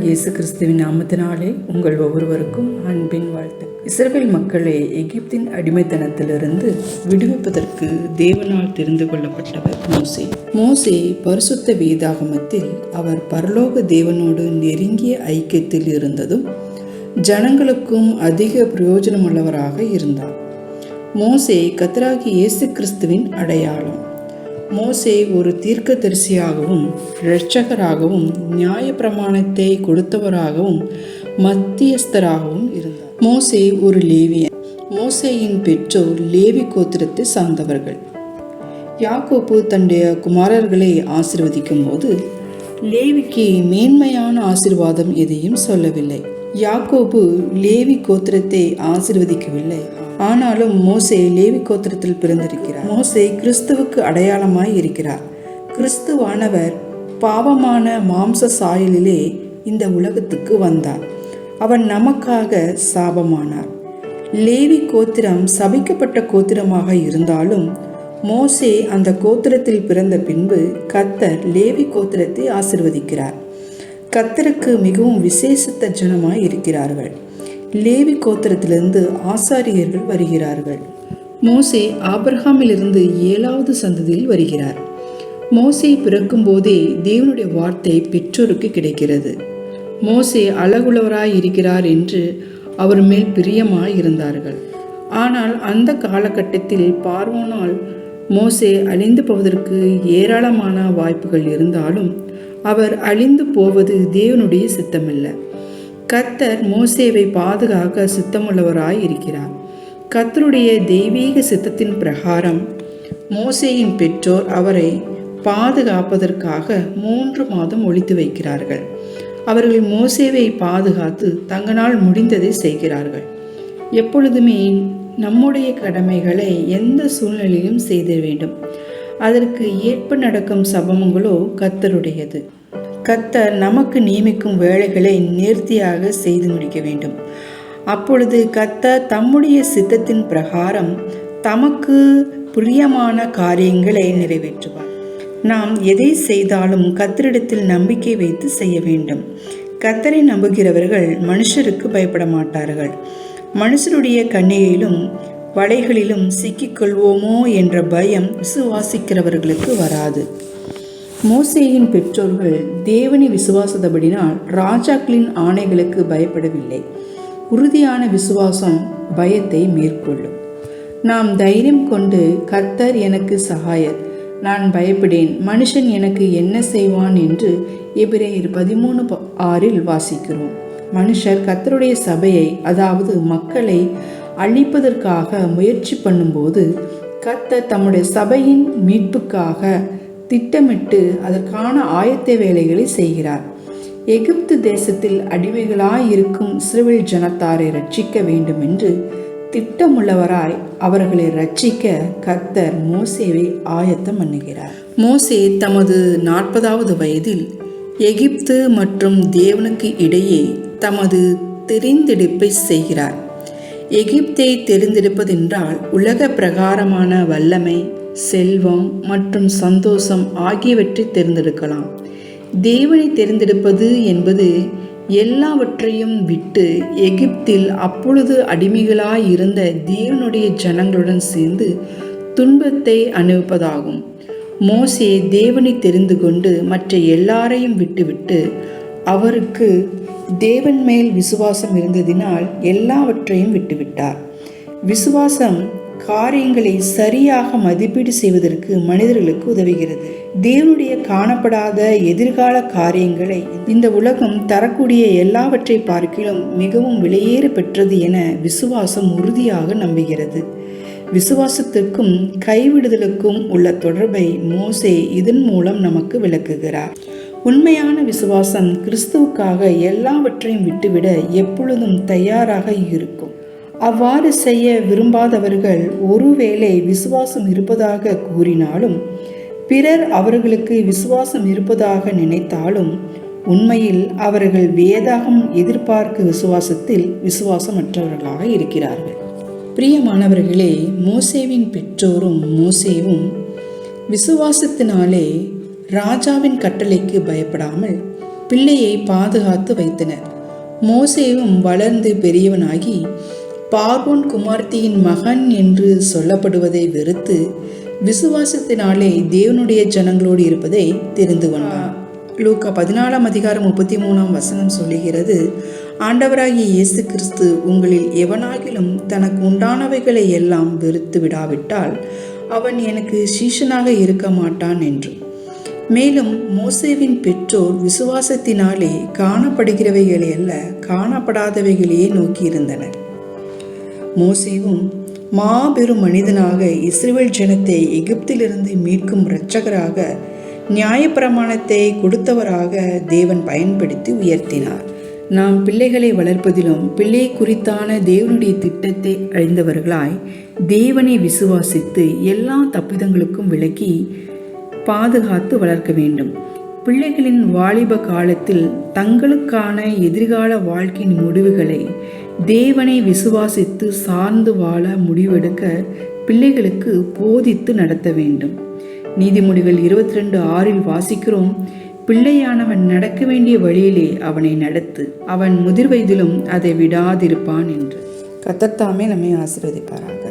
இயேசு கிறிஸ்துவின் நாமத்தினாலே உங்கள் ஒவ்வொருவருக்கும் அன்பின் வாழ்த்து. இஸ்ரவேல் மக்களை எகிப்தின் அடிமைத்தனத்திலிருந்து விடுவிப்பதற்கு தேவனால் தெரிந்து கொள்ளப்பட்டவர் மோசே. மோசே பரிசுத்த வேதாகமத்தில் அவர் பரலோக தேவனோடு நெருங்கிய ஐக்கியத்தில் இருந்ததும் ஜனங்களுக்கும் அதிக பிரயோஜனமுள்ளவராக இருந்தார். மோசே கர்த்தராகிய இயேசு கிறிஸ்துவின் அடையாளம். மோசே ஒரு தீர்க்கதரிசியாகவும் இரட்சகராகவும் நியாயப்பிரமாணத்தை கொடுத்தவராகவும் மத்தியஸ்தராகவும் இருந்தார். மோசே ஒரு லேவியன். மோசேயின் பெற்றோர் லேவி கோத்திரத்தை சார்ந்தவர்கள். யாக்கோபு தன்னுடைய குமாரர்களை ஆசீர்வதிக்கும் போது லேவிக்கு மேன்மையான ஆசீர்வாதம் எதையும் சொல்லவில்லை. யாக்கோபு லேவி கோத்திரத்தை ஆசீர்வதிக்கவில்லை. ஆனாலும் மோசே லேவி கோத்திரத்தில் பிறந்திருக்கிறார். மோசே கிறிஸ்துவுக்கு அடையாளமாய் இருக்கிறார். கிறிஸ்துவானவர் பாவமான மாம்ச சாயலிலே இந்த உலகத்துக்கு வந்தார். அவர் நமக்காக சாபமானார். லேவி கோத்திரம் சபிக்கப்பட்ட கோத்திரமாக இருந்தாலும் மோசே அந்த கோத்திரத்தில் பிறந்த பின்பு கர்த்தர் லேவி கோத்திரத்தை ஆசீர்வதிக்கிறார். கர்த்தருக்கு மிகவும் விசேஷித்த ஜனமாய் இருக்கிறார்கள். லேவி கோத்திரத்திலிருந்து ஆசாரியர்கள் வருகிறார்கள். மோசே ஆபிரகாமிலிருந்து 7வது சந்ததியில் வருகிறார். மோசே பிறக்கும் போதே தேவனுடைய வார்த்தை பெற்றோருக்கு கிடைக்கிறது. மோசே அழகுள்ளவராய் இருக்கிறார் என்று அவர் மேல் பிரியமாய் இருந்தார்கள். ஆனால் அந்த காலகட்டத்தில் பார்வோனால் மோசே அழிந்து போவதற்கு ஏராளமான வாய்ப்புகள் இருந்தாலும் அவர் அழிந்து போவது தேவனுடைய சித்தமல்ல. கர்த்தர் மோசேவை பாதுகாக்க சித்தமுள்ளவராய் இருக்கிறார். கர்த்தருடைய தெய்வீக சித்தத்தின் பிரகாரம் மோசேயின் பெற்றோர் அவரை பாதுகாப்பதற்காக 3 மாதம் ஒளித்து வைக்கிறார்கள். அவர்கள் மோசேவை பாதுகாத்து தங்களால் முடிந்ததை செய்கிறார்கள். எப்பொழுதுமே நம்முடைய கடமைகளை எந்த சூழ்நிலையிலும் செய்த வேண்டும். அதற்கு ஏற்ப நடக்கும் சபமங்களோ கர்த்தருடையது. கர்த்தர் நமக்கு நியமிக்கும் வேலைகளை நேர்த்தியாக செய்து முடிக்க வேண்டும். அப்பொழுது கர்த்தர் தம்முடைய சித்தத்தின் பிரகாரம் தமக்கு பிரியமான காரியங்களை நிறைவேற்றுவார். நாம் எதை செய்தாலும் கர்த்தரிடத்தில் நம்பிக்கை வைத்து செய்ய வேண்டும். கர்த்தரை நம்புகிறவர்கள் மனுஷருக்கு பயப்பட மாட்டார்கள். மனுஷருடைய கண்ணியிலும் வலைகளிலும் சிக்கிக்கொள்வோமோ என்ற பயம் விசுவாசிக்கிறவர்களுக்கு வராது. மோசேயின் பெற்றோர்கள் தேவனை விசுவாசத்தபடினால் ராஜாக்களின் ஆணைகளுக்கு பயப்படவில்லை. உறுதியான விசுவாசம் பயத்தை மேற்கொள்ளும். நாம் தைரியம் கொண்டு கர்த்தர் எனக்கு சகாயர், நான் பயப்படேன், மனுஷன் எனக்கு என்ன செய்வான் என்று எபிரேயர் 13:6 வாசிக்கிறோம். மனுஷர் கர்த்தருடைய சபையை, அதாவது மக்களை அழிப்பதற்காக முயற்சி பண்ணும்போது கர்த்தர் தம்முடைய சபையின் மீட்புக்காக திட்டமிட்டு அதற்கான ஆயத்த வேலைகளை செய்கிறார். எகிப்து தேசத்தில் அடிமைகளாயிருக்கும் இஸ்ரவேல் ஜனத்தாரை ரட்சிக்க வேண்டும் என்று திட்டமுள்ளவராய் அவர்களை ரட்சிக்க கர்த்தர் மோசேவை ஆயத்தம் பண்ணுகிறார். மோசே தமது 40வது வயதில் எகிப்து மற்றும் தேவனுக்கு இடையே தமது தெரிந்தெடுப்பை செய்கிறார். எகிப்தை தெரிந்தெடுப்பதென்றால் உலக பிரகாரமான வல்லமை, செல்வம் மற்றும் சந்தோஷம் ஆகியவற்றை தேர்ந்தெடுக்கலாம். தேவனை தேர்ந்தெடுப்பது என்பது எல்லாவற்றையும் விட்டு எகிப்தில் அப்பொழுது அடிமைகளாயிருந்த தேவனுடைய ஜனங்களுடன் சேர்ந்து துன்பத்தை அனுபவிப்பதாகும். மோசே தேவனை தெரிந்து கொண்டு மற்ற எல்லாரையும் விட்டுவிட்டு அவருக்கு தேவன் மேல் விசுவாசம் இருந்ததினால் எல்லாவற்றையும் விட்டுவிட்டார். விசுவாசம் காரியங்களை சரியாக மதிப்பீடு செய்வதற்கு மனிதர்களுக்கு உதவுகிறது. தேவனுடைய காணப்படாத எதிர்கால காரியங்களை இந்த உலகம் தரக்கூடிய எல்லாவற்றை பார்க்கிலும் மிகவும் விலையேற பெற்றது என விசுவாசம் உறுதியாக நம்புகிறது. விசுவாசத்திற்கும் கைவிடுதலுக்கும் உள்ள தொடர்பை மோசே இதன் மூலம் நமக்கு விளக்குகிறார். உண்மையான விசுவாசம் கிறிஸ்துவுக்காக எல்லாவற்றையும் விட்டுவிட எப்பொழுதும் தயாராக இருக்கும். அவ்வாறு செய்ய விரும்பாதவர்கள் ஒருவேளை விசுவாசம் இருப்பதாக கூறினாலும், பிறர் அவர்களுக்கு விசுவாசம் இருப்பதாக நினைத்தாலும் உண்மையில் அவர்கள் வேதாகம் எதிர்பார்க்கும் விசுவாசத்தில் விசுவாசமற்றவர்களாக இருக்கிறார்கள். பிரியமானவர்களே, மோசேவின் பெற்றோரும் மோசேவும் விசுவாசத்தினாலே ராஜாவின் கட்டளைக்கு பயப்படாமல் பிள்ளையை பாதுகாத்து வைத்தனர். மோசேவும் வளர்ந்து பெரியவனாகி பார்வோன் குமார்த்தியின் மகன் என்று சொல்லப்படுவதை வெறுத்து விசுவாசத்தினாலே தேவனுடைய ஜனங்களோடு இருப்பதை தெரிந்து கொண்டார். லூக்கா 14:33 சொல்லுகிறது, ஆண்டவராகிய இயேசு கிறிஸ்து உங்களில் எவனாகிலும் தனக்கு உண்டானவைகளை எல்லாம் வெறுத்து விடாவிட்டால் அவன் எனக்கு சீஷனாக இருக்க மாட்டான் என்று. மேலும் மோசேவின் பெற்றோர் விசுவாசத்தினாலே காணப்படுகிறவைகளை அல்ல காணப்படாதவைகளையே நோக்கியிருந்தனர். மோசேவும் மாபெரும் மனிதனாக இஸ்ரவேல் ஜனத்தை எகிப்திலிருந்து மீட்கும் இரட்சகராக நியாயப்பிரமாணத்தை கொடுத்தவராக தேவன் பயன்படுத்தி உயர்த்தினார். நாம் பிள்ளைகளை வளர்ப்பதிலும் பிள்ளை குறித்தான தேவனுடைய திட்டத்தை அறிந்தவர்களாய் தேவனை விசுவாசித்து எல்லா தப்பிதங்களுக்கும் விலக்கி பாதுகாத்து வளர்க்க வேண்டும். பிள்ளைகளின் வாலிப காலத்தில் தங்களுக்கான எதிர்கால வாழ்க்கையின் முடிவுகளை தேவனை விசுவாசித்து சார்ந்து வாழ முடிவெடுக்க பிள்ளைகளுக்கு போதித்து நடத்த வேண்டும். நீதிமொழிகள் 22:6 வாசிக்கிறோம், பிள்ளையானவன் நடக்க வேண்டிய வழியிலே அவனை நடத்து, அவன் முதிர் வயதிலும் அதை விடாதிருப்பான் என்று. கர்த்தர் தாமே நம்மை ஆசீர்வதிப்பாராக.